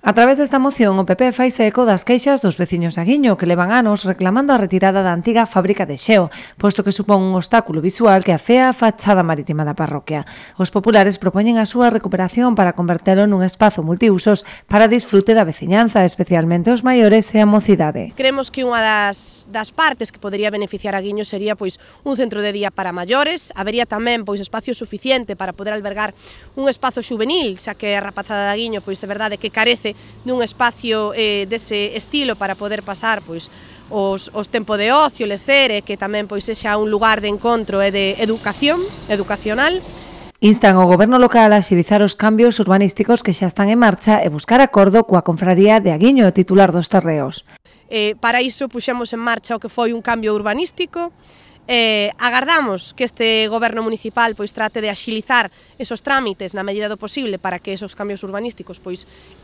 A través desta moción, o PP faise eco das queixas dos veciños de Aguiño que levan anos reclamando a retirada da antiga fábrica de xeo, posto que supón un obstáculo visual que afea a fachada marítima da parroquia. Os populares propoñen a súa recuperación para convertelo nun espazo multiusos para disfrute da veciñanza, especialmente os maiores e a mocidade. Creemos que unha das partes que podería beneficiar a Aguiño sería un centro de día para maiores, habería tamén espacio suficiente para poder albergar un espazo xuvenil, xa que a rapazada de Aguiño é verdade que carece dun espacio dese estilo para poder pasar os tempo de ocio, lecer, e que tamén sexa un lugar de encontro e de educacional. Instan ao goberno local a axilizar os cambios urbanísticos que xa están en marcha e buscar acordo coa confraría de Aguiño, titular dos terreos. Para iso puxemos en marcha o que foi un cambio urbanístico. Agardamos que este goberno municipal trate de axilizar esos trámites na medida do posible para que esos cambios urbanísticos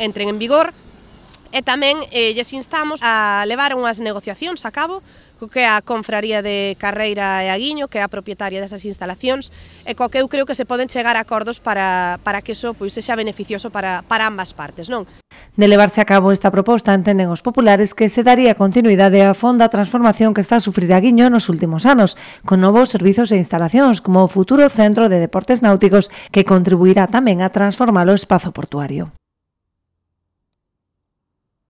entren en vigor, e tamén lles instamos a levar unhas negociacións a cabo co que a confraría de Carreira e Aguiño, que é a propietaria desas instalacións, e co que eu creo que se poden chegar a acordos para que iso sexa beneficioso para ambas partes, non? De levarse a cabo esta proposta, entenden os populares que se daría continuidade á fonda transformación que está a sufrir Aguiño nos últimos anos, con novos servizos e instalacións, como o futuro centro de deportes náuticos que contribuirá tamén a transformar o espazo portuario.